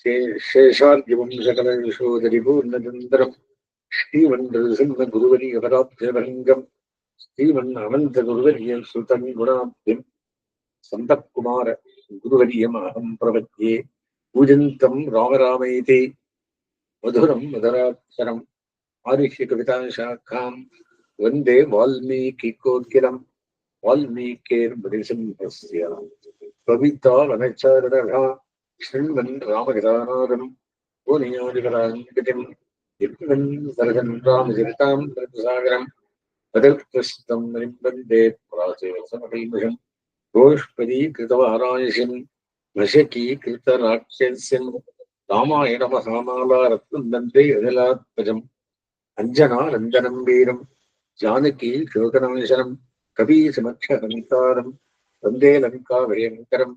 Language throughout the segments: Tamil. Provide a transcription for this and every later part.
சேஷார்ஜிவம் சகல யசோதரிபூர்ணதந்திரம் ஸ்ரீவன் சிம்ம குருவரி அபராப்தியவரங்கம் ஸ்ரீவன் அனந்த குருவரிய சுதன் குணாப்தியம் சந்தகுமார குருவரியம் அகம் பிரபத்யே பூஜந்தம் ராமராமேதி மதுரம் மதுராட்சரம் ஆருஷ்ய கவிதா சாக்காம் வந்தே வால்மீகி கோக்கிலம் வால்மீகேர்பரிசிம்ஹஸ்ய கவிதா வனச்சாரணா ஸ்ரீவன் ராமகிதாநாதம் ஓனியாதிகராங்கதிம் யத்வன் சரகன் ராமச்சரிதாம் பிரசாகரம் பதர்கிருஷ்ணம் நிம்பந்தே பிராசேவசமகல்மிஷம் கோஷ்பதீகிருதவாராயசிம் வசகீகிருதராட்சஸ்யம் ராமாயண மகாமாலாரத்னம் வந்தே அஜலாத்மஜம் அஞ்சனானந்தனம் வீரம் ஜானகி சோகநாசனம் கபீசமக்ஷஹந்தாரம் வந்தே லங்கா பயங்கரம்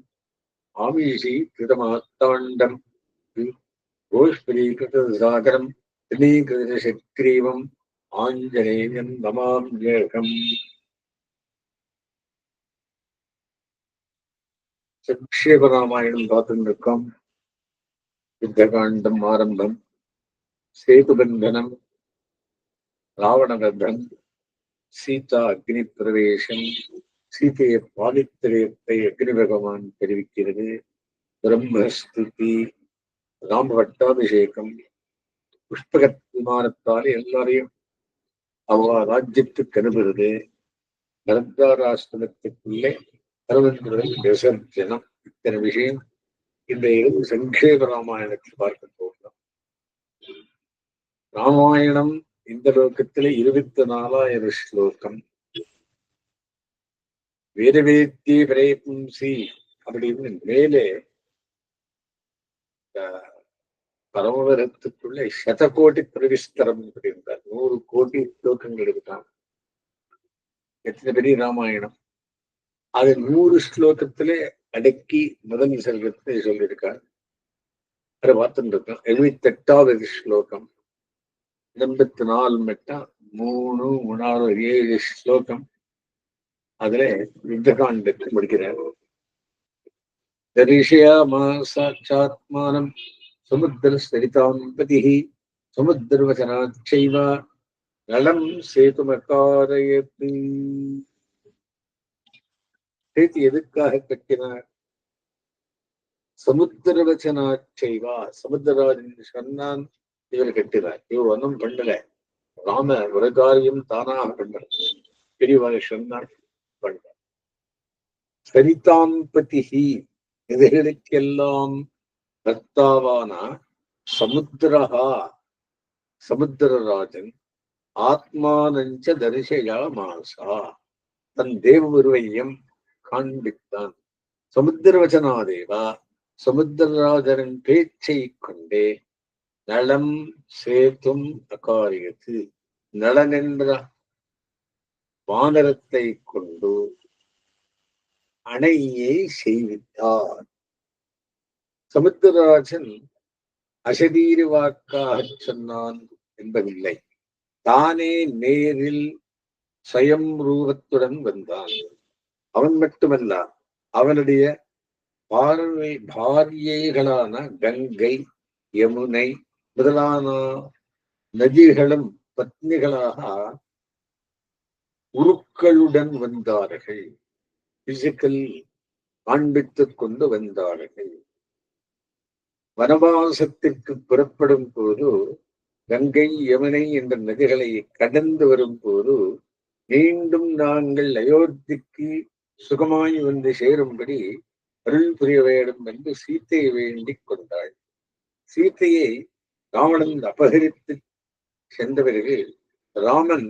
ஆமீஷி கிருதமாத்தாண்டம் கோஷ்பதீகிருதசாகரம் திலீகிருதசக்ரீவம் ஆஞ்சநேயம் நமாம்யகம். சக்ஷேபராமாயணம் பார்த்துட்டு இருக்கோம். யுத்தகாண்டம் ஆரம்பம், சேதுபந்தனம், ராவணவதம், சீதா அக்னி பிரவேசம், சீதையை பாலித்திரயத்தை அக்னி பகவான் தெரிவிக்கிறது, பிரம்மஸ்துதி, ராம பட்டாபிஷேகம், புஷ்பக விமானத்தால் எல்லாரையும் அவ ராஜ்யத்துக்கு அனுப்புறது, பரத்வாராஷ்டிரமத்துக்குள்ளே அரவந்துடன் விசர்ஜனம், இத்தனை விஷயம் இந்த இரவு சங்கேப ராமாயணத்தில் பார்க்க போகிறோம். ராமாயணம் இந்த லோகத்திலே 24,000 ஸ்லோகம். வேதவேத்திய பிரேபும்சி அப்படின்னு மேலே பரமவரத்துக்குள்ள 100 கோடி பிரவிஸ்தரம் அப்படின்றார். 100 கோடி ஸ்லோகங்கள் இருக்கான். எத்தனை பெரிய ராமாயணம்! அது 100 ஸ்லோகத்திலே அடக்கி முதல் சர்க்கத்தை சொல்லியிருக்கார். அதை பார்த்துட்டு இருக்கோம். 78வது ஸ்லோகம், 84 மெட்டா 3, 3, 7 ஸ்லோகம். அதுல யுத்தகாண்டத்தை முடிக்கிறார். தரிஷயாமாசாட்சாத்மானம் சமுத்திரஸ்தரிதாம்பதி சமுத்திரவசனாச்சைவ நலம் சேதுமகாரயதி. சேது எதுக்காக கட்டினார்? சமுத்திரவசனாச்சைவா, சமுத்திரராஜன் சொன்னான், இவர் கட்டினார். இவர் ஒன்றும் பண்ணல. ராம ஒரு காரியம் தானாக பண்ணார். பெரியவாக சொன்னார், பண்ணார். சரிதாம்பதிஹி, எதிர்களுக்கெல்லாம் பர்த்தாவான சமுத்திரஹா, சமுத்திரராஜன் ஆத்மானஞ்ச தரிசயா மாசா, தன் தேவ உருவையும் காண்பித்தான். சமுத்திரவச்சனாதேவா, சமுத்திரராஜனின் பேச்சை கொண்டே நலம் சேத்தும் அகாரியத்து, நலன் என்ற வானரத்தை கொண்டு அணையை செய்வித்தார். சமுத்திரராஜன் அசதீர வாக்காக சொன்னான் என்பதில்லை. தானே நேரில் ஸ்வயம் ரூபத்துடன் வந்தான். அவன் மட்டுமல்ல, அவனுடைய பாரியைகளான கங்கை, யமுனை முதலான நதிகளும் பத்னிகளாக உருக்களுடன் வந்தார்கள். பிசிக்கல் காண்பித்துக் கொண்டு வந்தார்கள். வனவாசத்திற்கு புறப்படும் போது கங்கை, யமுனை என்ற நதிகளை கடந்து வரும் போது மீண்டும் நாங்கள் அயோத்திக்கு சுகமாய் வந்து சேரும்படி அருள் புரிய வேண்டும் என்று சீத்தையை வேண்டிக் கொண்டாள். சீத்தையை ராவணன் அபகரித்து சென்ற பிறகு ராமன்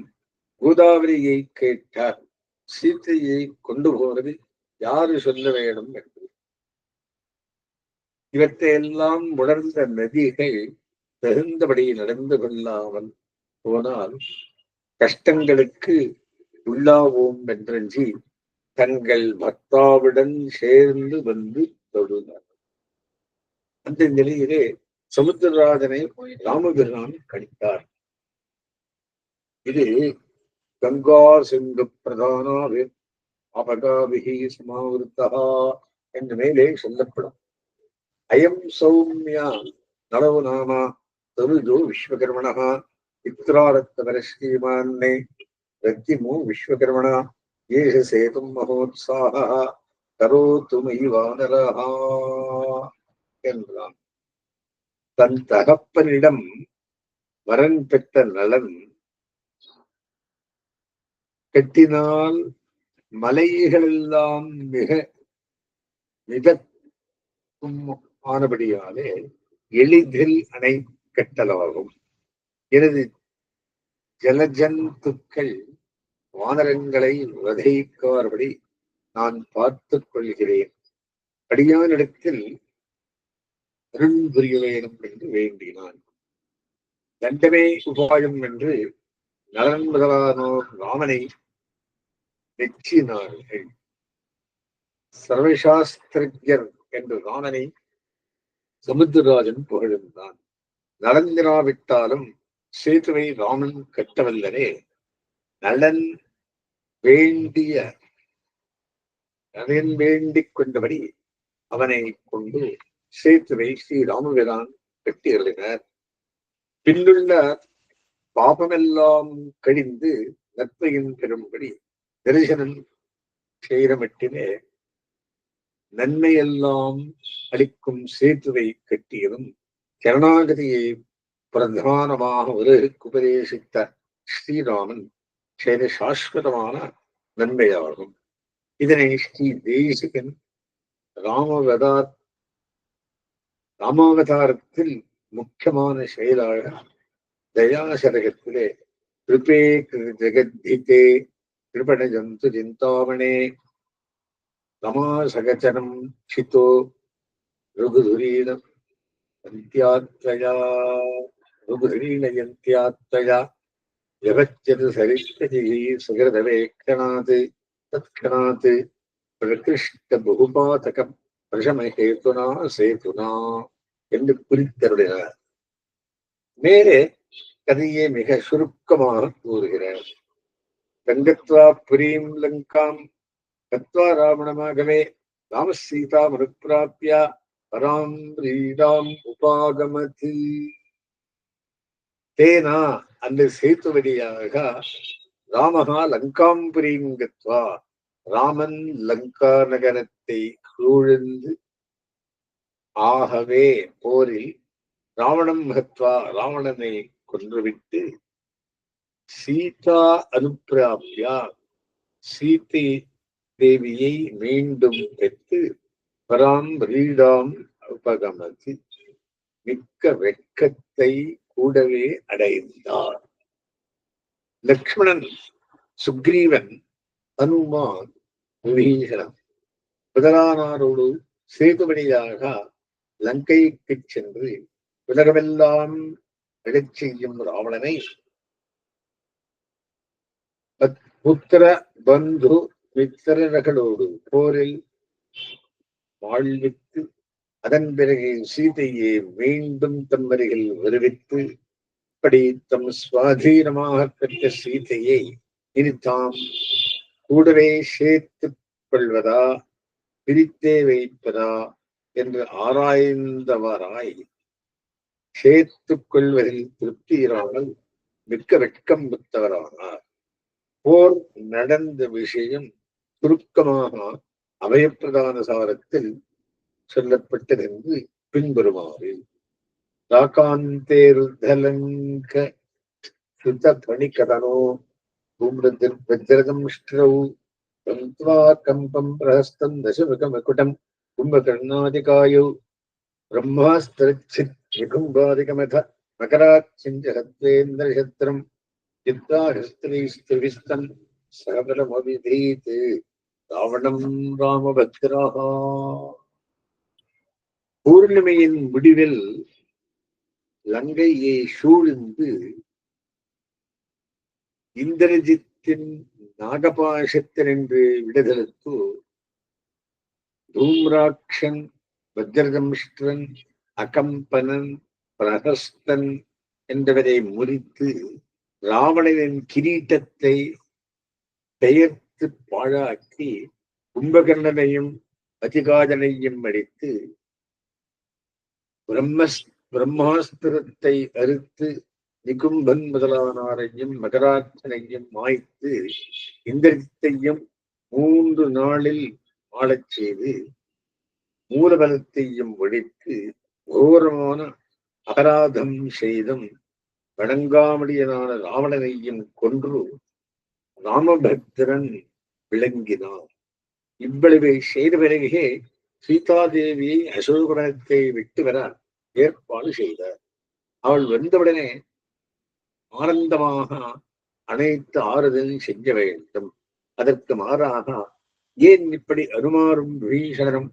கோதாவரியை கேட்டார். சீத்தையை கொண்டு போவது யாரு சொல்ல வேண்டும் என்று. இவற்றையெல்லாம் உணர்ந்த நதிகள் தகுந்தபடி நடந்து கொள்ளாமல் போனால் கஷ்டங்களுக்கு உள்ளாவோம் என்றஞ்சி தங்கள் பக்தாவுடன் சேர்ந்து வந்து தொழுதார். அந்த நிலையிலே சமுத்திரராஜனை ராமபிரான் கணித்தார். இது கங்கா சிந்து பிரதானாவே அபகாபிகி சமாவிருத்தா என்ற மேலே சொல்லப்படும். அயம் சௌமியா நலவு நாமா தருஜோ விஸ்வகர்மணः இத்ராரத்தவரஸ்ரீமான்னே ரத்திமோ விஸ்வகர்மணா ஏஷ சேதும் மகோத்சாஹ கரோத்து மயி வானரஹா என்றான். தன் தகப்பனிடம் வரன் பெற்ற நலன் கட்டினால் மலைகளெல்லாம் மிக மிதக்கும் ஆனபடியாலே எளிதில் அணை கட்டலாகும். எனது ஜலஜந்துக்கள் வானரங்களை வதைக்கார்படி நான் பார்த்துக் கொள்கிறேன். அடியானிடத்தில் அருள் புரிய வேண்டும் என்று வேண்டினான். தண்டமே உபாயம் என்று நலன் முதலானோர் ராமனை நெச்சினார்கள். சர்வசாஸ்திரஜர் என்று ராமனை சமுத்திரராஜன் புகழ்ந்தான். நலந்திராவிட்டாலும் சேதுவை ராமன் கட்டவல்லனே. நலன் வேண்டிக் கொண்டபடி அவனை கொண்டு சேத்துவை ஸ்ரீ ராமபிரான் கட்டி அருளினார். பின்னுள்ள பாபமெல்லாம் கழிந்து நற்பையின் பெறும்படி தரிசனம் செய்தமட்டிலே நன்மையெல்லாம் அளிக்கும் சேத்துவை கட்டியதும் சரணாகதியை பிரதானமாக உலகுக்கு உபதேசித்த ஸ்ரீராமன் செய்த சாஸ்வதமான நன்மையாகும். இதனை ஸ்ரீ தேசிகன் ராமாவதாரத்தில் முக்கியமான செயலாக தயாசரகத்திலே கிருபே ஜெகத்திதே கிருபணஜந்து சிந்தாமணே ரமாசகச்சனம் சிதோ ரகுதுரீனயந்தியாத்வயா ஜபச்சது சரிஷ்டஜி சுகிருதவேக்ஷணாத் தத்க்ஷணாத் பிரகிருஷ்ட பகுபாதக பிரசமஹேதுனா சேதுனா என்று குறித்தருளினார். மேலே கதையை மிக சுருக்கமாக கூறுகிறார். கங்கத்வா புரீம் லங்காம் கத்வா ராவணமாகவே ராம சீதா மனுப்பிராப்பியா பராம் ரீடாம் உபாகமதி. தேனா அந்த சேத்து வழியாக ராமஹா லங்காம்புரீம் கத்வா ராமன் லங்கா நகரத்தை சூழ்ந்து ஆகவே போரில் ராவணம் ஹத்வா ராவணனை கொன்றுவிட்டு சீதா அனுப்பிராப்தியா சீதை தேவியை மீண்டும் பெற்று பராம் ரீடாம் உபகமதி மிக்க வெட்கத்தை கூடவே அடைந்தார். லக்ஷ்மணன், சுக்ரீவன், ஹனுமான், விபீஷணன் முதலானோரோடு சேதுபடியாக லங்கைக்கு சென்று உலகமெல்லாம் விடச் செய்யும் ராவணனை புத்திர பந்து மித்திரர்களோடு போரில் வாழ்வித்து அதன் பிறகு சீதையை மீண்டும் தம் அருகில் வருவித்து இப்படி தம் சுவாதீனமாக பெற்ற சீதையை இனி தாம் கூடவே சேர்த்துக் கொள்வதா பிரித்தே வைப்பதா என்று ஆராய்ந்தவராய் சேர்த்துக் கொள்வதில் திருப்தி இராமல் மிக்க வெட்கம் பெற்றவரானார். போர் நடந்த விஷயம் சுருக்கமாக அபயப்பிரதான சாரத்தில் சொல்லப்பட்டதென்று பின்வருமாறு ராகாந்தேர்தலங்க சுத பணிகதனோ பூமிரதிர்வஜ்ரதம் ஸ்ரௌ கம்த்வா கம்பம் பிரஹஸ்தம் தசமுகமகுடம் கும்பகர்ணாதிகாயோ பிரம்மாஸ்திரச்சித் நிகும்பாதிகமத மகராச்சிஞ்சஹத்வேந்திரசத்ரம் சித்தாஹஸ்திரீஸ்திரிஸ்தம் சகபலமவிதீத் ராவணம் ராமபத்ராஹா. பூர்ணிமையின் முடிவில் லங்கையை சூழ்ந்து இந்திரஜித்தின் நாகபாஷத்தினின்று விடுதலுக்கு தூம்ராட்சன், வஜ்ரதம்ஷ்டன், அகம்பனன், பிரஹஸ்தன் என்பவரை முறித்து ராவணனின் கிரீட்டத்தை பெயர்த்து பாழாக்கி கும்பகர்ணனையும் அதிகாதனையும் அடித்து பிரம்மாஸ்திரத்தை அறுத்து நிகும்பன் முதலானாரையும் மகராஜனையும் மாய்த்து இந்திரத்தையும் 3 நாளில் ஆளச் செய்து மூலபலத்தையும் ஒழித்து கோரமான அபராதம் செய்தும் வணங்காமடியனான ராவணனையும் கொன்று ராமபத்ரன் விளங்கினார். இவ்வளவு செய்த பிறகே சீதாதேவியை அசோகவனத்தை விட்டு வர ஏற்பாடு செய்தார். அவள் வந்தவுடனே ஆனந்தமாக அனைத்து ஆறுதல் செய்ய வேண்டும். அதற்கு மாறாக ஏன் இப்படி அனுமாரும் விபீஷணரும்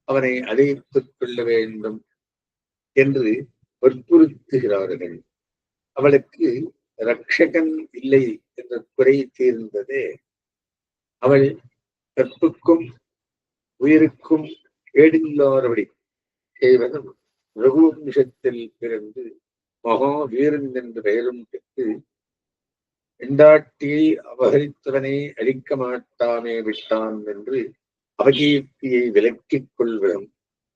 அவனை அழைத்துக் கொள்ள வேண்டும் என்று வற்புறுத்துகிறார்கள். அவளுக்கு ரட்சகன் இல்லை என்ற குறை தீர்ந்ததே. அவள் கற்புக்கும் உயிருக்கும் கேடில்லாதபடி செய்வதும் ரகுவம்சத்தில் பிறந்து மகாவீரன் என்ற பெயரும் பெற்று பெண்டாட்டியை அபகரித்தவனை அழிக்க மாட்டாமே விட்டான் என்று அபகீர்த்தியை விலக்கிக் கொள்வதும்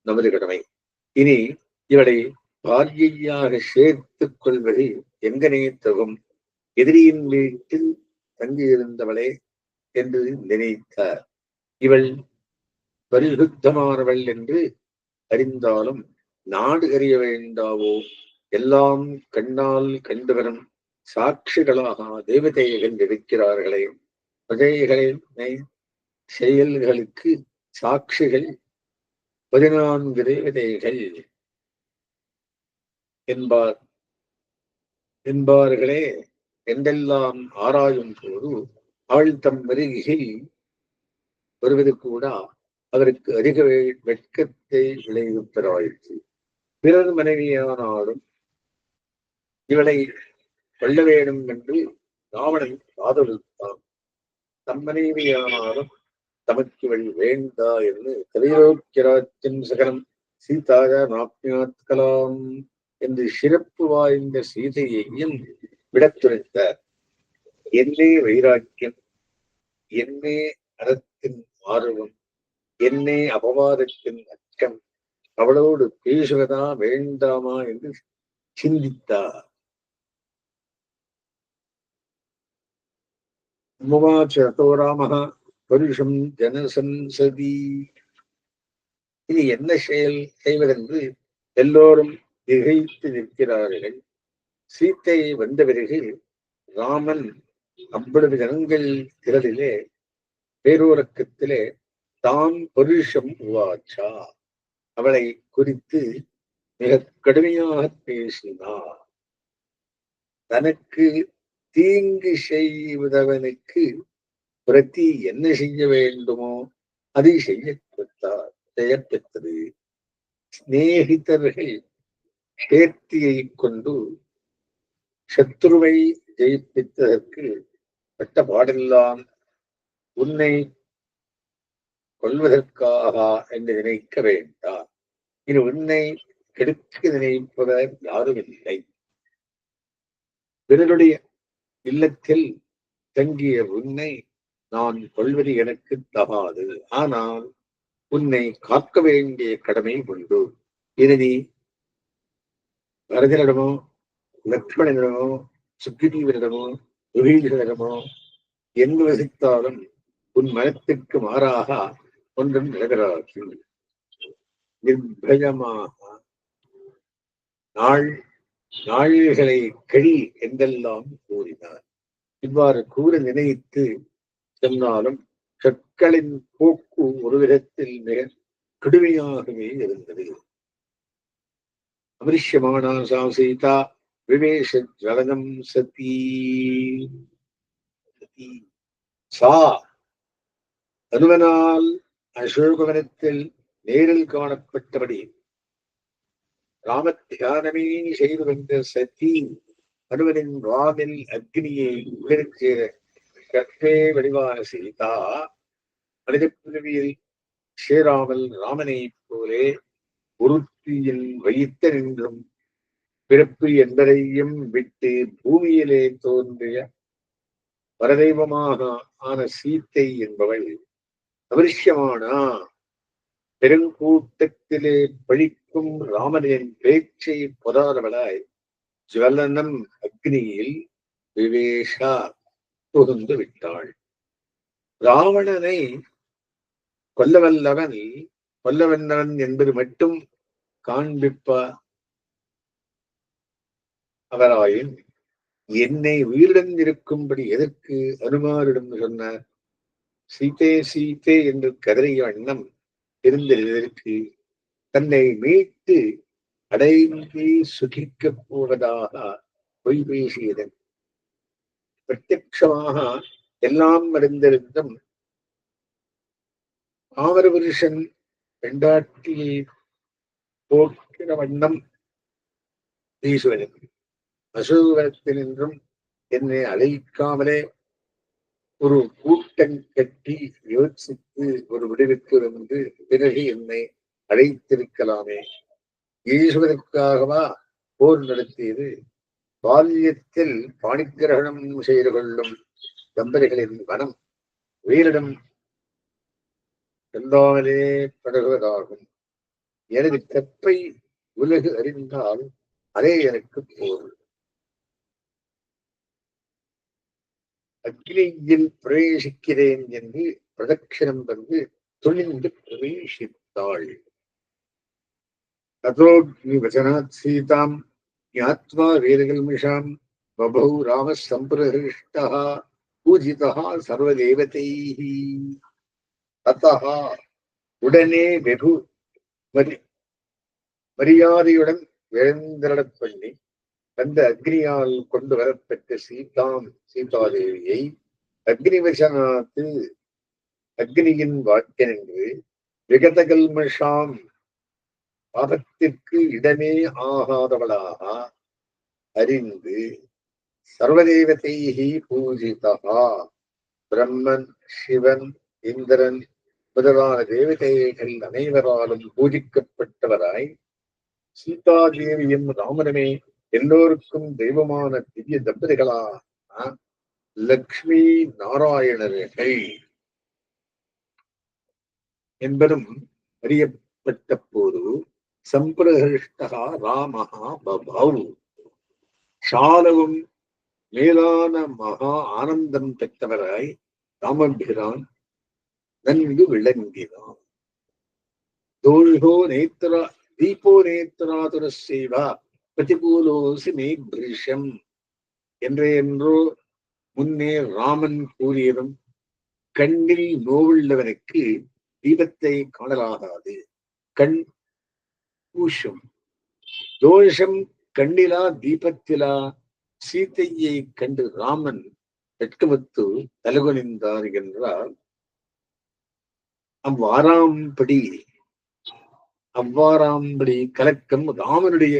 நமது கடமை. இனி இவளை பாரியையாக சேர்த்துக் கொள்வது எங்கனே தகும். எதிரியின் வீட்டில் தங்கியிருந்தவளே என்று நினைத்தார். இவள் பரிசுத்தமானவள் என்று அறிந்தாலும் நாடு அறிய வேண்டாவோ? எல்லாம் கண்ணால் கண்டுவரும் சாட்சிகளாக தேவதைகள் இருக்கிறார்களே. பிரஜைகளின் செயல்களுக்கு சாட்சிகள் 14 தேவதைகள் என்பார்களே என்றெல்லாம் ஆராயும் போது அவள் தம் வருகையில் வருவது கூட அவருக்கு அதிக வெட்கத்தை விளைவிப்பதாயிற்று. பிறர் மனைவியானாலும் இவளை கொள்ள வேண்டும் என்று ராவணன் காதலித்தான். தம் மனைவியானாலும் தமக்கு இவள் வேண்டா என்று கலிலோக்கியராஜ்யம் சகலம் சீதாக நாப்யாத் கலாம் என்று சிறப்பு வாய்ந்த சீதையையும் விடத்துரைத்தார். என்னே வைராக்கியம், என்னே அறத்தின் ஆர்வம், என்னே அபவாதத்தின் அச்சம், அவளோடு பேசுவதா வேண்டாமா என்று சிந்தித்தார். ராம பருஷம் ஜனசன்சதி. இது என்ன செய்வதென்று எல்லோரும் திகைத்து நிற்கிறார்கள். சீத்தை வந்த பிறகு ராமன் அவ்வளவு ஜனங்கள் திரளிலே பேரோரக்கத்திலே தான் பருஷம் உவாச்சா அவளை குறித்து மிக கடுமையாக பேசினார். தனக்கு தீங்கு செய்வதவனுக்கு பிரதி என்ன செய்ய வேண்டுமோ அதை செய்யப்பெற்றது. சிநேகிதர்கள் சேர்த்தியை கொண்டு சத்ருவை ஜெயிப்பித்ததற்கு பட்ட பாடெல்லாம் உன்னை கொள்வதற்காக என்று நினைக்க வேண்டாம். இது உன்னை கெடுக்க நினைப்பவர் யாரும் இல்லை. பிறருடைய இல்லத்தில் தங்கிய உன்னை நான் கொள்வது எனக்கு தகாது. ஆனால் உன்னை காக்க வேண்டிய கடமை உண்டு. இது நீ பரதனிடமோ லக்ஷ்மணனிடமோ சுக்ரீவனிடமோ விபீஷணனிடமோ எங்கு வசித்தாலும் உன் மனத்திற்கு மாறாக ஒன்றும் நிலவராது. நிர்பயமாக நாள்களை கழி என்றெல்லாம் கூறினார். இவ்வாறு கூற நினைத்து சொன்னாலும் சொற்களின் போக்கு ஒரு விதத்தில் மிக கடுமையாகவே இருந்தது. அமிருஷ்யமானா சா சீதா விவேஷ ஜலனம் சதி. சா அனுமனால் அசோகவனத்தில் நேரில் காணப்பட்டபடி ராமத்தியானமே செய்து வந்த சதி அனுமனின் ராமில் அக்னியை உயிர்க்கிற கற்பே வடிவான சீதா மனித பிறவியில் சேராமல் ராமனை போலே உருத்தியில் வைத்த நின்றும் பிறப்பு என்பதையும் விட்டு பூமியிலே தோன்றிய பரதெய்வமாக ஆன சீத்தை என்பவள் அவசியமானா பெருங்கூட்டத்திலே பழிக்கும் ராமனின் பேச்சை பொறாதவளாய் ஜுவலனம் அக்னியில் விவேஷா புகுந்து விட்டாள். ராவணனை கொல்லவல்லவன் கொல்லவல்லவன் என்பது மட்டும் காண்பிப்ப அவராயின் என்னை உயிருடன் இருக்கும்படி எதற்கு அனுமாரிடம் சொன்னார்? சீதே சீதே என்று கதறிய வண்ணம் இருந்ததற்கு தன்னை மீட்டு அடைந்து சுகிக்கப் போவதாக பொய் பேசியதன் பிரத்யட்சமாக எல்லாம் அறிந்திருந்தும் ஆவரபுருஷன் பெண்டாட்டியை போக்கிற வண்ணம் ஈஸ்வரன் அசோகத்தினின்றும் என்னை அழைக்காமலே ஒரு கூட்டம் கட்டி யோசித்து ஒரு முடிவுக்கு வந்து பிறகு என்னை அழைத்திருக்கலாமே. ஈஸ்வருக்காகவா போர் நடத்தியது? பால்யத்தில் பாணிக்கிரகணம் செய்து கொள்ளும் தம்பதிகளின் மனம் வீரிடம் எல்லாமலே படுவதாகும். எனது தப்பை உலகு அறிந்தால் அதே எனக்கு போர். அக்னியில் பிரவேசிக்கிறேன் என்று பிரதட்சணம் வந்து துணிந்து பிரவேசித்தாள். ததோக்னி வசனாத் சீதாம் ஞாத்வா வீரகல்மிஷாம் பபௌ ராம சம்பிரஹிருஷ்டா பூஜிதா சர்வதேவதைः. ததः உடனே வெகு மரியாதையுடன் எழுந்தருளப் பண்ணி அந்த அக்னியால் கொண்டு வரப்பட்ட சீதாதேவியை அக்னிவசனாத்து அக்னியின் வாக்கியென்று விகதகல்மஷாம் பாதத்திற்கு இடமே ஆகாதவளாக அறிந்து சர்வதேவதைஹி பூஜிதா பிரம்மன் சிவன் இந்திரன் முதலான தேவதைகள் அனைவராலும் பூஜிக்கப்பட்டவராய் சீதாதேவியும் ராமனுமே எல்லோருக்கும் தெய்வமான திவ்ய தம்பதிகளா லக்ஷ்மி நாராயணர்கள் என்பதும் அறியப்பட்ட போது சம்பிரஹிருஷ்டா ராமஹா பபௌ சாலவும் மேலான மகா ஆனந்தம் பெற்றவராய் ராமபிரான் நன்கு விளங்கினான். தோஷோ நேத்ரா தீபோ நேத்ராதுர சேவா பிரதிகூலோசி மே பிரிஷம் என்றோ முன்னே ராமன் கூறியதும் கண்ணில் நோவுள்ளவனுக்கு தீபத்தை காணலாகாது. கண் பூஷம் தோஷம் கண்ணிலா தீபத்திலா சீத்தையை கண்டு ராமன் வெட்கமத்து தலகுனிந்தார் என்றால் அவ்வாறாம்படி கலக்கம் ராமனுடைய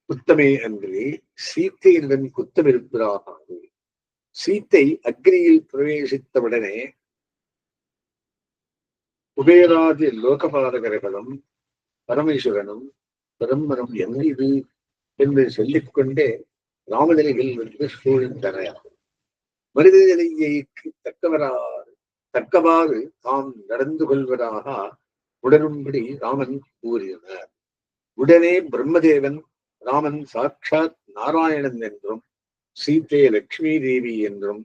குத்தமே அன்றி சீத்தையினுடன் குத்தம் இருப்பதாகாது. சீத்தை அக்னியில் பிரவேசித்தவுடனே குபேராதி லோகபாலகர்களும் பரமேஸ்வரனும் பிரம்மனும் என்ன இது என்று சொல்லிக்கொண்டே ராமநிலையில் வந்து சூழ்ந்தனர். மனித நிலையைக்கு தக்கவாறு தாம் நடந்து கொள்வதாக உடனும்படி ராமன் கூறினார். உடனே பிரம்மதேவன் ராமன் சாட்சாத் நாராயணன் என்றும் சீத்தை லட்சுமி தேவி என்றும்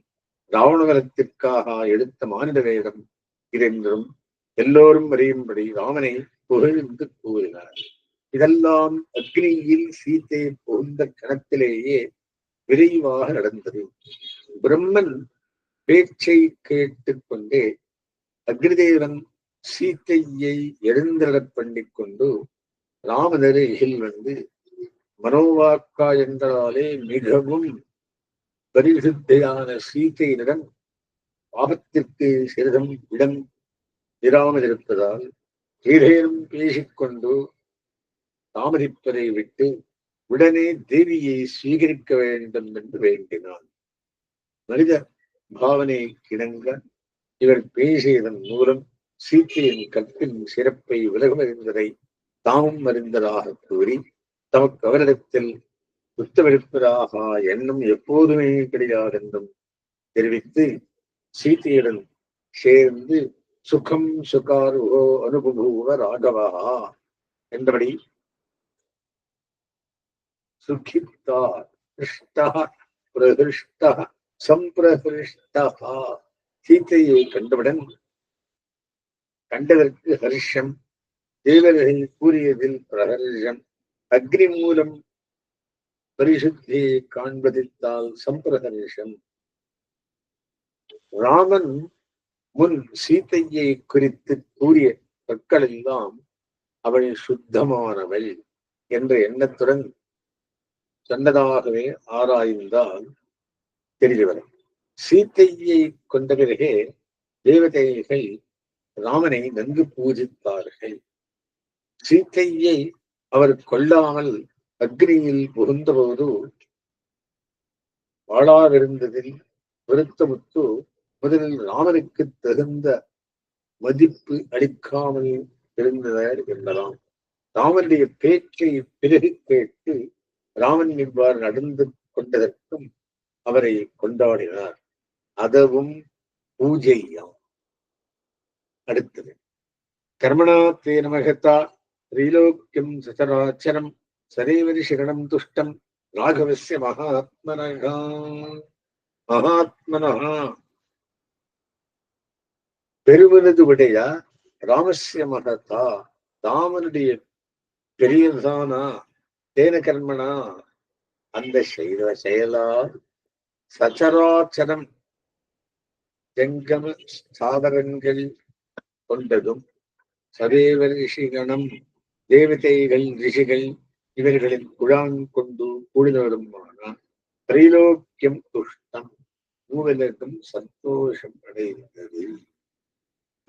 ராவணவனத்திற்காக எடுத்த மானிட வேடம் இதென்றும் எல்லோரும் அறியும்படி ராமனை புகழ்ந்து கூறினார். இதெல்லாம் அக்னியில் சீத்தை புகுந்த கணத்திலேயே விரைவாக நடந்தது. பிரம்மன் பேச்சை கேட்டுக்கொண்டே அக்னிதேவன் சீத்தையை எழுந்தருளப் பண்ணிக்கொண்டு ராமனருகில் வந்து மனோவாக்கா என்றாலே மிகவும் பரிசுத்தையான சீத்தையினிடம் பாபத்திற்கு சிறிதும் இடம் இராமல் இருப்பதால் ஏதேனும் பேசிக்கொண்டு தாமதிப்பதை விட்டு உடனே தேவியை சுவீகரிக்க வேண்டும் என்று வேண்டினான். மனித பாவனை கிணங்க இவர் பேசியதன் மூலம் சீத்தையின் கற்பின் சிறப்பை உலகம் அறிந்ததை தாமும் அறிந்ததாக கூறி தமக்கு அவரிடத்தில் குத்தமிருப்பதாக எண்ணம் எப்போதுமே கிடையாது என்றும் தெரிவித்து சீத்தையுடன் சேர்ந்து சுகம் சுகாருகோ அனுபூவ ராகவா என்றபடி சுகித்தா கிருஷ்டா பிரகிருஷ்டா சம்பிரகிருஷ்டா சீத்தையை கண்டவுடன் கண்டதற்கு ஹர்ஷம், தேவர்கள் கூறியதில் பிரகர்ஷம், அக்னி மூலம் பரிசுத்தியை காண்பதித்தால் சம்பிரகர்ஷம். ராமன் முன் சீத்தையை குறித்து கூறிய சொற்கள் எல்லாம் அவள் சுத்தமானவள் என்ற எண்ணத்துடன் சொன்னதாகவே ஆராய்ந்தால் தெரியவரும். சீத்தையை கொண்ட பிறகே தேவதைகள் ராமனை நன்கு பூஜித்தார்கள். சீத்தையை அவர் கொல்லாமல் அக்னியில் புகுந்தபோது வாழாவிருந்ததில் விருத்தமுத்து முதலில் ராமனுக்கு தகுந்த மதிப்பு அளிக்காமல் இருந்தனர் என்பதாம். ராமனுடைய பேச்சை பிறகு கேட்டு ராமன் இவ்வாறு நடந்து கொண்டதற்கும் அவரை கொண்டாடினார். அதவும் பூஜையாம். அடுத்தது கர்மணா தேன மகதா ஸ்ரீலோக்கியம் சச்சராச்சரம் சரேவரி சரணம் துஷ்டம் ராகவஸ்ய மகாத்மனஹா. மகாத்மனஹா பெருமனது விடைய ராமஸ்ய மகதா ராமனுடைய பெரியதானா தேன கர்மனா அந்த செயலால் சச்சராச்சரம் ஜங்கம சாதனங்கள் கொண்டதும் சதேவ ரிஷிகணம் தேவதைகள் ரிஷிகள் இவர்களின் குழாங்கொண்டு கூடினருமான திரைலோக்கியம் துஷ்டம் மூவலகம் சந்தோஷம் அடைந்தது.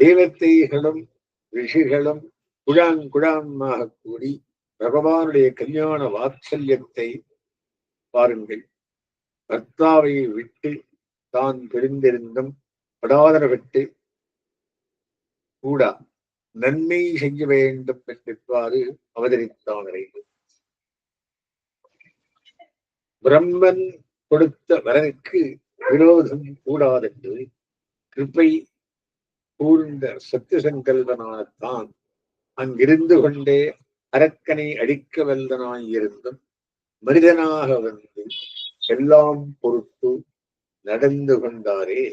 தேவதைகளும் ரிஷிகளும் குழாங்குழாமாக கூடி பகவானுடைய கல்யாண வாத்சல்யத்தை பாருங்கள். பர்த்தாவை விட்டு தான் பிரிந்திருந்தும் படாதரவிட்டு கூட நன்மை செய்ய வேண்டும் என்றிருப்பாறு அவதரித்தானே. பிரம்மன் கொடுத்த வரனுக்கு விரோதம் கூடாதென்று கிருப்பை கூர்ந்த சத்திய சங்கல்பனால்தான் அங்கிருந்து கொண்டே அரக்கனை அடிக்க வல்லனாயிருந்தும் மனிதனாக வந்து எல்லாம் பொறுத்து நடந்து கொண்டாரே.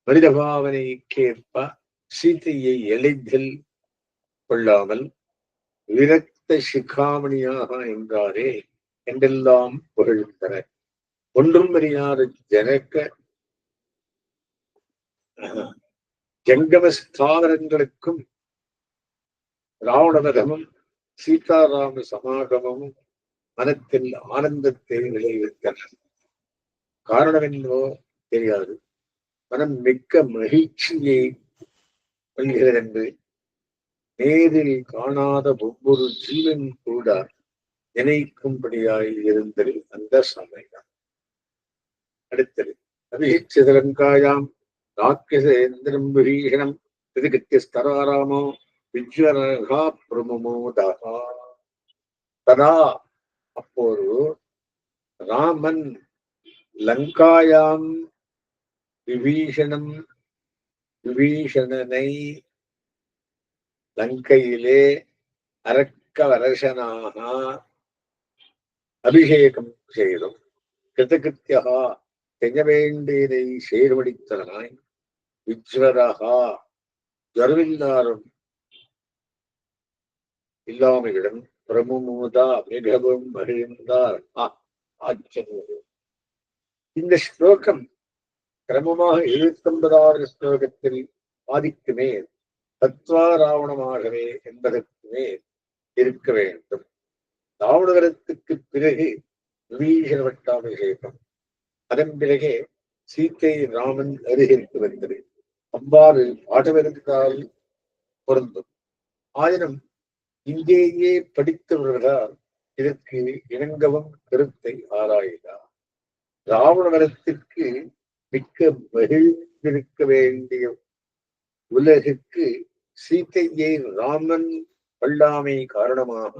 மனித பாவனைக்கேற்ப சீத்தையை எளிதில் கொள்ளாமல் விரக்த சிகாமணியாக என்றாரே என்றெல்லாம் புகழ்ந்தனர். ஒன்றும் அறியாத ஜனக ஜங்கம ஸ்தாவரங்களுக்கும் ராவணவதமும் சீதாராம சமாகமும் மனத்தில் ஆனந்தத்தை விளைவித்தன. காரணம் என்னவோ தெரியாது. மனம் மிக்க மகிழ்ச்சியை கொள்கிறது என்று நேரில் காணாத ஒவ்வொரு ஜீவன் கூட நினைக்கும்படியாய் இருந்தது அந்த சமயம். அடுத்தது அபிஷிதலங்காயாம் ராட்சசேந்திரம் விபீஷணம் திருகித்தியஸ்தராராமோ விஜ்வரகா பிரமுமோதா. ததா அப்போது ராமன் லங்காயாம் விபீஷணனை லங்கையிலே அரக்க வரசனாக அபிஷேகம் செய்தும் கிருதகிருத்தியா செய்ய வேண்டியதை செயல்படுத்தனாய் விஜ்வரகா ஜர்வில்லாரும் இல்லாமையுடன் பிரமுமுதா மிகவும் மகிழ்ந்தார். ஆச்சரியம். இந்த ஸ்லோகம் கிரமமாக 79வது ஸ்லோகத்தில் பாதிக்கு மேல் தத்வாராவணமாகவே என்பதற்கு மேல் இருக்க வேண்டும். ராவணவரத்துக்கு பிறகு விபீஷண பட்டாபிஷேகம், அதன் பிறகே சீத்தை ராமன் அருகிற்கு வந்தது. அவ்வாறு பாடவிருந்தால் பொருந்தும். ஆயினும் இங்கேயே படித்தவர்களால் இதற்கு இணங்கவும் கருத்தை ஆராயினார். ராவணவரத்திற்கு மிக்க மகிழ்ந்திருக்க வேண்டிய உலகுக்கு சீத்தையை ராமன் கொள்ளாமை காரணமாக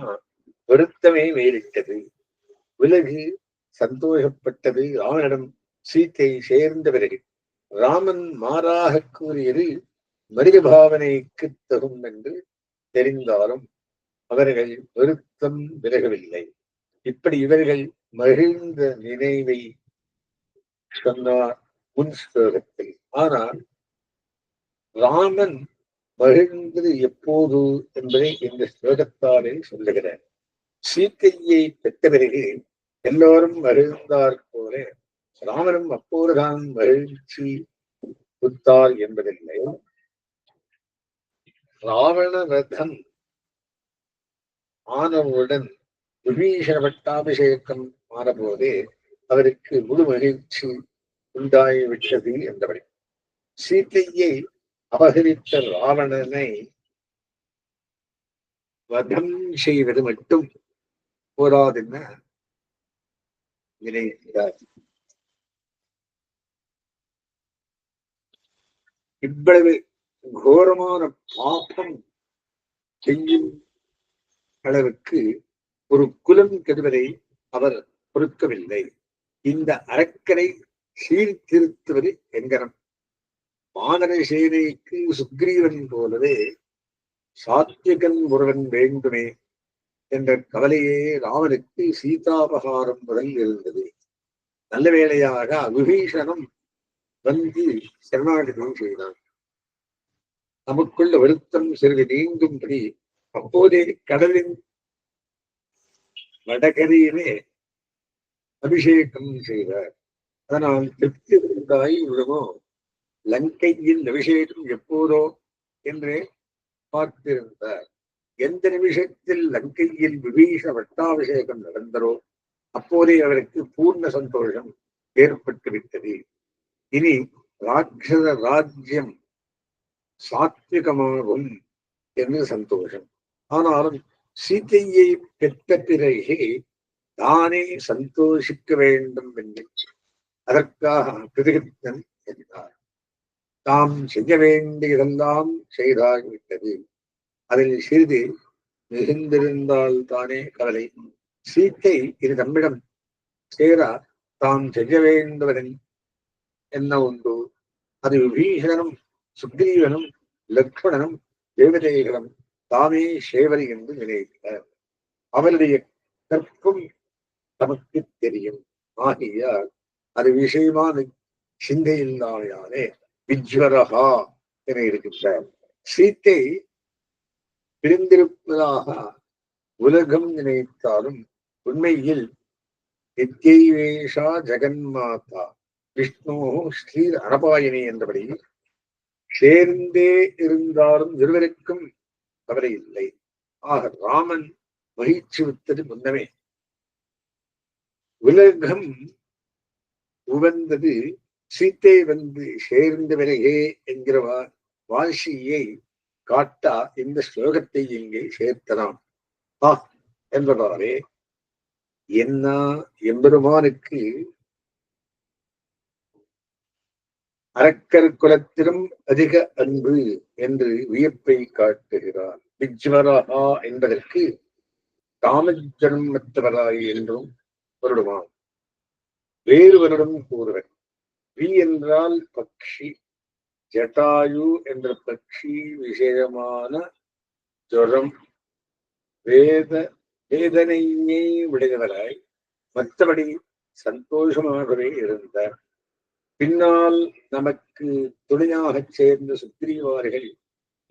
வருத்தமே மேலிட்டது. உலகு சந்தோஷப்பட்டது. ராமனிடம் சீத்தை சேர்ந்த பிறகு ராமன் மாறாக கூறியது மனித பாவனைக்கு தகும் என்று தெரிந்தாலும் அவர்கள் வருத்தம் விலகவில்லை. இப்படி இவர்கள் மகிழ்ந்த நினைவை சொன்னார் முன் ஸ்லோகத்தில். ஆனால் ராமன் மகிழ்ந்தது எப்போது என்பதை இந்த ஸ்லோகத்தாலே சொல்லுகிறார். சீத்தையை பெற்ற பிறகு எல்லோரும் மகிழ்ந்தார் போல ராமனும் அப்போதுதான் மகிழ்ச்சி கொடுத்தார் என்பதில்லை. ராவண ரதம் ஆனவுடன் விபீஷண பட்டாபிஷேகம் ஆனபோதே அவருக்கு முழு மகிழ்ச்சி உண்டாகிவிட்டது என்றபடி சீத்தையை அபகரித்த ராவணனை வதம் செய்வது மட்டும் போராதென்ன நினைக்கிறார். இவ்வளவு கோரமான பாபம் செய்யும் அளவுக்கு ஒரு குலம் கெடுவதை அவர் பொறுக்கவில்லை. இந்த அரக்கரை சீர்திருத்துவது எங்கனம். வானர சேனைக்கு சுக்ரீவன் போலவே சாத்விகன் ஒருவன் வேண்டுமே என்ற கவலையே ராமனுக்கு சீதாபகாரம் முதல் இருந்தது. நல்ல வேளையாக விபீஷணம் வந்து சரணாகதி செய்தான். நமக்குள்ள வருத்தம் சிறிது நீங்கும்படி அப்போதே கடலின் வடகரையிலே அபிஷேகம் செய்தார். அதனால் திருப்தி உண்டாய் விடுமோ, லங்கையில் அபிஷேகம் எப்போதோ என்று பார்த்திருந்தார். எந்த நிமிஷத்தில் லங்கையில் விபீஷ வட்டாபிஷேகம் நடந்ததோ அப்போதே அவருக்கு பூர்ண சந்தோஷம் ஏற்பட்டு விட்டது. இனி ராட்சத ராஜ்யம் சாத்விகமாகும் என்று சந்தோஷம். ஆனாலும் சீத்தையை பெற்ற பிறகு தானே சந்தோஷிக்க வேண்டும் என்று அதற்காக பிரதிகிருத்தன் என்றார். தாம் செய்ய வேண்டியதெல்லாம் செய்தாகிவிட்டது. அதில் சிறிது மிகுந்திருந்தால் தானே கவலை. சீத்தை இது நம்மிடம் சேர தாம் செய்ய வேண்டுவதன் என்ன உண்டு? அது விபீஷணனும் சுக்ரீவனும் லக்ஷ்மணனும் தேவதைகளும் தாமே சேவரி என்று நினைத்தார். அவருடைய கற்பும் தமக்கு தெரியும். ஆகியால் அது விஷயமான சிந்தையில்லாமையாலே விஜ்வரஹா என இருக்கின்றார். சீத்தை பிரிந்திருப்பதாக உலகம் நினைத்தாலும் உண்மையில் நித்யைவேஷா ஜெகன்மாதா விஷ்ணு ஸ்ரீ அனபாயினி என்றபடி சேர்ந்தே இருந்தாலும் இருவருக்கும் கவலை இல்லை. ஆக ராமன் மகிழ்ச்சி விட்டது முன்னமே. உலகம் உவந்தது சீத்தை வந்து சேர்ந்த பிறகே என்கிற வாசியை காட்டா இந்த ஸ்லோகத்தை இங்கே சேர்த்தலாம் என்பதாலே என்ன எம்பெருமானுக்கு அரக்கர் குலத்திலும் அதிக அன்பு என்று வியப்பை காட்டுகிறார். விஜ்வரஹா என்பதற்கு காமஜன்மற்றவராய் என்றும் வருடுமாம். வேறு வருடம் கூறுவர். வி என்றால் பக்ஷி, ஜட்டாயு என்ற பக்ஷி விஷயமான ஜுரம் வேதனையே உடையவராய் மற்றபடி சந்தோஷமாகவே இருந்தார். பின்னால் நமக்கு துணையாகச் சேர்ந்த சுக்ரீவார்கள்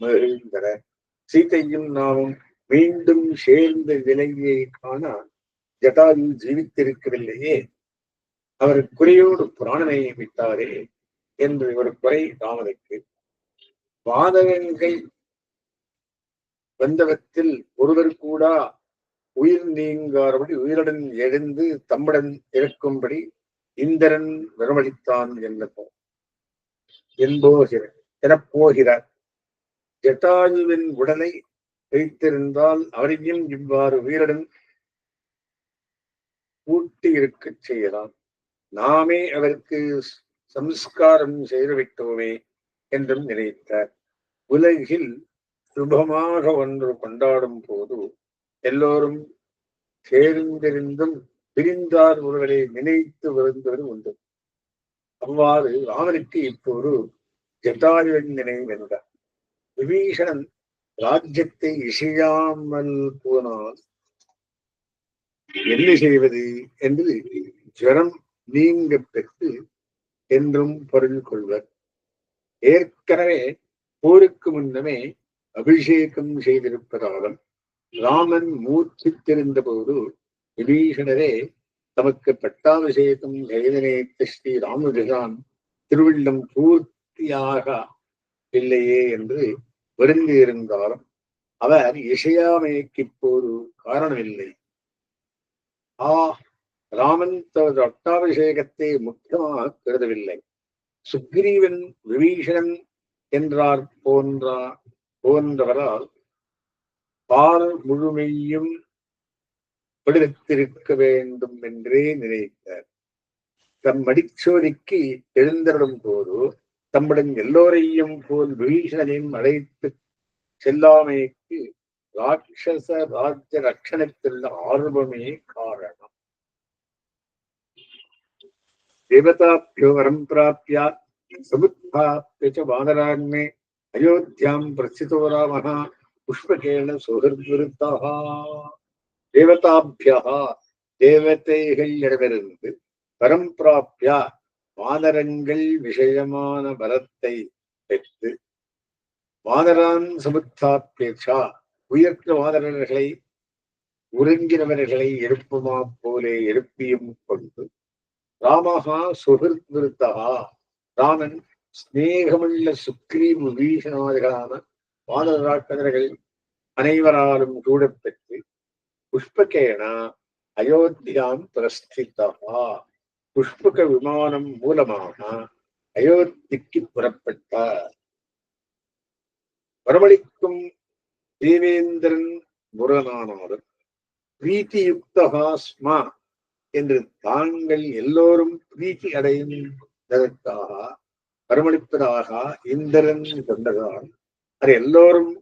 மகிழ்ந்தனர். சீத்தையும் நாமும் மீண்டும் சேர்ந்த நிலையை காண ஜட்டாயு ஜீவித்திருக்கவில்லையே, அவர் குறையோடு புராணனை விட்டாரே என்று ஒரு குறை ராமனுக்கு. வாதகங்கள் வந்தவத்தில் ஒருவர் கூட உயிர் நீங்காரபடி உயிருடன் எழுந்து தம்முடன் இருக்கும்படி இந்திரன் வரமளித்தான் எனப்போகிறார். ஜட்டாயுவின் உடலை வைத்திருந்தால் அவரையும் இவ்வாறு உயிருடன் கூட்டி இருக்கச் செய்யலாம். நாமே அவருக்கு சம்ஸ்காரம் செய்துவிட்டோமே என்றும் நினைத்தார். உலகில் சுபமாக ஒன்று கொண்டாடும் போது எல்லோரும் சேர்ந்திருந்தும் பிரிந்தார் ஒருவரை நினைத்து வருந்துவது உண்டு. அவ்வாறு ராமனுக்கு இப்போது ஜட்டாயுவின் நினைவு என்றார். விபீஷணன் ராஜ்யத்தை இசையாமல் போனால் என்ன செய்வது என்று ஜரம் நீங்க பெற்று என்றும் பொருள் கொள்வர். ஏற்கனவே போருக்கு முன்னமே அபிஷேகம் செய்திருப்பதாலும் ராமன் மூச்சித்திருந்த போது விபீஷணரே தமக்கு பட்டாபிஷேகம் செய்தனைத்த ஸ்ரீ ராமபிரான் திருவில்லம் பூர்த்தியாக இல்லையே என்று வருந்தி இருந்தாலும் அவர் இசையாமைக்கு இப்போது காரணமில்லை. ராமன் தனது பட்டாபிஷேகத்தை முக்கியமாக கருதவில்லை. சுக்ரீவன் விபீஷணன் என்றார் போன்றவரால் பால் முழுமையும் விடுவித்திருக்க வேண்டும் என்றே நினைத்தார். தம் மடிச்சோதிக்கு எழுந்தருளும் போது தம்முடன் எல்லோரையும் போல் விபீஷணனையும் அழைத்து செல்லாமைக்கு ராட்சச ராஜ்ய ரட்சணத்தில் ஆர்வமே காரணம். தேவதாப்யோ வரம் பிராப்யா சமுத்தாப்ய வானராண்யே அயோத்தியாம் பிரசிதோ ராமः புஷ்பகேன சுஹൃத்விருத்தः. தேவதாபியா தேவதைகளிடமிருந்து வரம் பிராப்யா வானரங்கள் விஷயமான வரத்தை பெற்று வானரான் சமுத்தாப்யேச்சா உயர்த்த வானரர்களை உறங்கினவர்களை எழுப்புமா போலே எழுப்பியும் கொண்டு ராமஹா சுஹൃத்விருத்தா ராமன் ஸ்நேகமுள்ள சுக்ரீவ விபீஷணாதிகளான வானராட்சதர்கள் அனைவராலும் கூட பெற்று புஷ்பகேன அயோத்தியாம் பிரஸ்திதா புஷ்பக விமானம் மூலமாக அயோத்திக்கு புறப்பட்டார். வரவழைக்கும் தேவேந்திரன் முரணானாலும் பிரீத்தியுக்தகா ஸ்மா என்று தாங்கள் எல்லோரும் பிரீத்தி அடைந்ததற்காக வரவழைப்பதாக இந்திரன் கொண்டதால் அது எல்லோரும்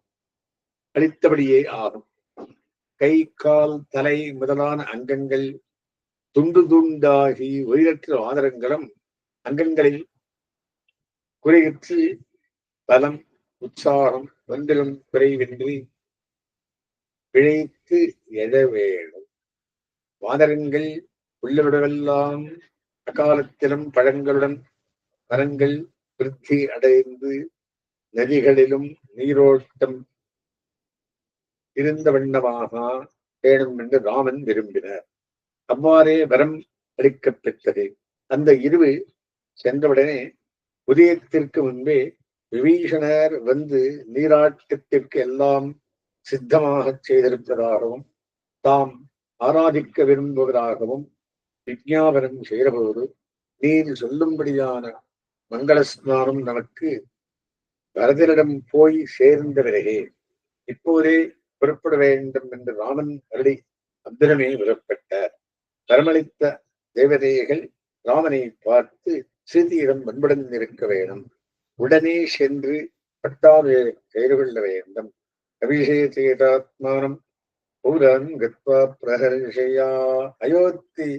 அளித்தபடியே ஆகும். கை கால் தலை முதலான அங்கங்கள் துண்டு துண்டாகி உயிரற்ற ஆதரங்களும் அங்கங்களில் குறையற்று பலம் உற்சாகம் வந்திலும் குறைவின்றி பிழைத்து எழ வேணும். வானரங்கள் உள்ளவிடவெல்லாம் அக்காலத்திலும் பழங்களுடன் மரங்கள் விருத்தி அடைந்து நதிகளிலும் நீரோட்டம் இருந்த வண்ணமாக வேணும் என்று ராமன் விரும்பினார். அவ்வாறே வரம் அளிக்கப் பெற்றது. அந்த இருவு சென்றவுடனே உதயத்திற்கு முன்பே விபீஷணர் வந்து நீராட்டத்திற்கு எல்லாம் சித்தமாக செய்திருப்பதாகவும் தாம் ஆராதிக்க விரும்புவதாகவும் விஞ்ஞாபனம் செய்தபோது நீர் சொல்லும்படியான மங்களஸ்நானம் நமக்கு பரதனிடம் போய் சேர்ந்த பிறகே இப்போதே புறப்பட வேண்டும் என்று ராமன் அருளி அத்திரமே புறப்பட்டார். வரமளித்த தேவதைகள் ராமனை பார்த்து சீதையிடம் அன்புடன் இருக்க வேண்டும், உடனே சென்று பட்டாபிஷேகம் செய்து கொள்ள வேண்டும். அபிஷேகாத்மானம் பூரன் கத்வா பிரஹர்ஷயா அயோத்தி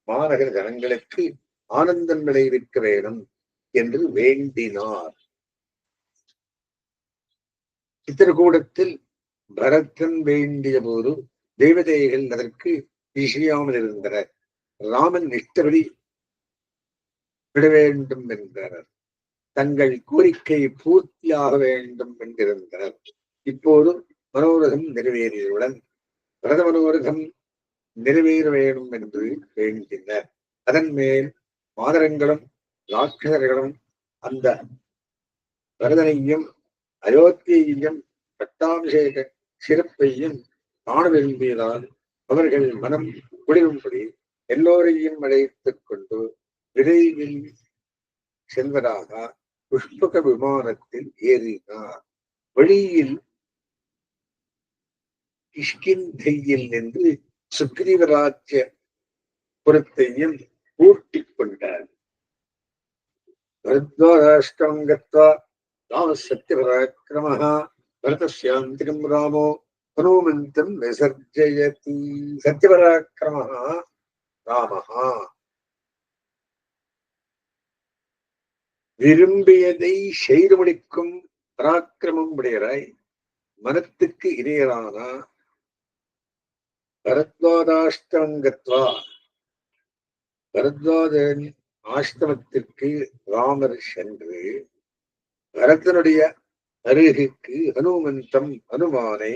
மாநகர ஜனங்களுக்கு ஆனந்தம் விளைவிக்க வேண்டும் என்று வேண்டினார். சித்திரகூடத்தில் பரதன் வேண்டிய போது தேவதைகள் அதற்கு இசையாமல் இருந்தனர். ராமன் இஷ்டபடி விட வேண்டும் என்றனர். தங்கள் கோரிக்கை பூர்த்தியாக வேண்டும் என்றிருந்தனர். இப்போது மனோரதம் நிறைவேறியவுடன் பரத மனோரதம் நிறைவேற வேண்டும் என்று வேண்டினர். அதன் மேல் மாதரங்களும் ராட்சசர்களும் அந்த பரதனையும் அயோத்தியையும் பட்டாபிஷேக சிறப்பையும் காண விரும்பியதால் அவர்கள் மனம் குளிரும்படி எல்லோரையும் அழைத்துக் கொண்டு விரைவில் செல்வதாக புஷ்பக விமானத்தில் ஏறினார். வழியில் கிஷ்கிந்தையில் நின்று சுக்ரீவராஜ்ய புறத்தையும் பூட்டிக் கொண்டார். பரத்வாராஷ்டிரம் கத்வா ராம சத்யபராக்கிரமः பரதஸ்யாந்திகம் ராமோ ஹனுமந்தம் விசர்ஜயதி. சத்யபராக்கிரமः ராமः விரும்பியதை செய்து முடிக்கும் பராக்கிரமம் உடையராய் மனத்துக்கு இணையரான பரத்வாதாஷ்டங்கத்வா பரத்வாதன் ஆஷ்டமத்திற்கு ராமர் சென்று பரதனுடைய அருகுக்கு ஹனுமந்தம் ஹனுமானை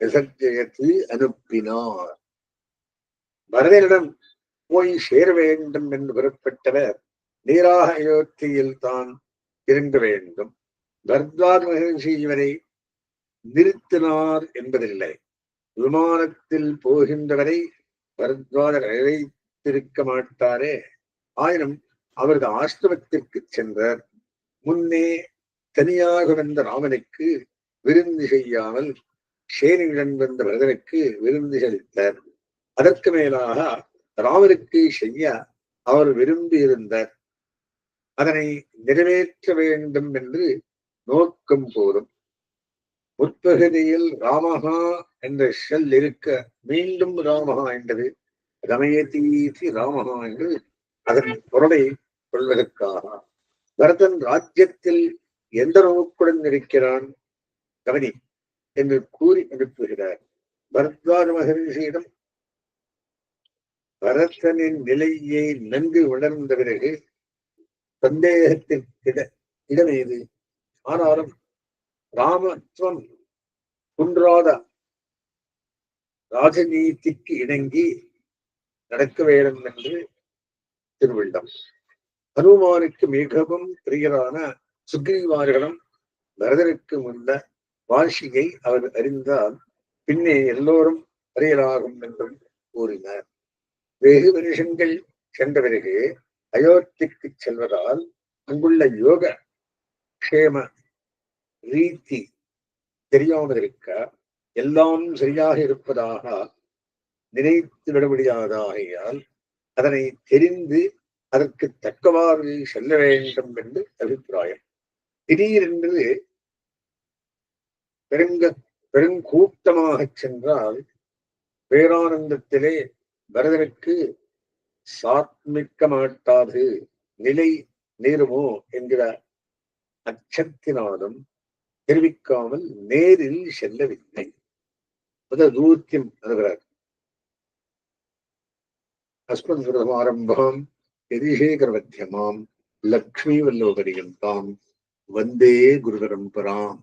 விசர்ஜயத்து அனுப்பினார். பரதனிடம் போய் சேர வேண்டும் என்று புறப்பட்டவர் நேராக அயோத்தியில் தான் இருக்க வேண்டும். பரத்வாஜ மகர்ஷி இவரை நிறுத்தினார் என்பதில்லை. விமானத்தில் போகின்றவரை பரத்வாஜர் அழைத்திருக்க மாட்டாரே. ஆயினும் அவரது ஆசிரமத்திற்கு சென்றார். முன்னே தனியாக வந்த ராமனுக்கு விருந்து செய்யாமல் சேனையுடன் வந்த பரதனுக்கு விருந்து செலுத்தார். அதற்கு மேலாக ராமனுக்கு செய்ய அவர் விரும்பியிருந்தார். அதனை நிறைவேற்ற வேண்டும் என்று நோக்கம் போதும். முற்பகுதியில் ராமஹா என்ற ஷெல் இருக்க மீண்டும் ராமஹா என்றது ரமயதீதி ராமஹா என்று அதன் பொருளை கொள்வதற்காக பரதன் ராஜ்யத்தில் எந்த நோக்குடன் இருக்கிறான் கவனி என்று கூறி அனுப்புகிறார். பரத்வாஜ மகரிஷியிடம் பரதனின் நிலையை நன்கு உணர்ந்த பிறகு சந்தேகத்திற்கு இடமேது. ஆனாலும் ராமத்துவம் குன்றாத ராஜநீதிக்கு இணங்கி நடக்க வேண்டும் என்று திருவிழம். ஹனுமானுக்கு மிகவும் பிரியரான சுக்ரீவார்களும் பரதனுக்கு முன்ன வாஷியை அவர் அறிந்தால் பின்னே எல்லோரும் அறியலாகும் என்றும் கூறினார். வெகு வருஷங்கள் சென்ற பிறகு அயோத்திக்கு செல்வதால் அங்குள்ள யோக க்ஷேம ரீதி தெரியாமல் இருக்க எல்லாம் சரியாக இருப்பதாக நினைத்து விட முடியாதாகையால் அதனை தெரிந்து அதற்கு தக்கவாறு செல்ல வேண்டும் என்று அபிப்பிராயம். திடீரென்று பெருங்கூட்டமாக சென்றால் பேரானந்தத்திலே பரதனுக்கு சாத்மிக்க மாட்டாது நிலை நேருமோ என்கிற அச்சத்தினாலும் தெரிவிக்காமல் நேரில் செல்லவில்லை. தூத்தியம் அதுகிறார். அஸ்மத்குருசமாரம்பாம் யதிசேகர மத்தியமாம் லக்ஷ்மி வல்லோபரியந்தாம் வந்தே குரு பரம்பராம்.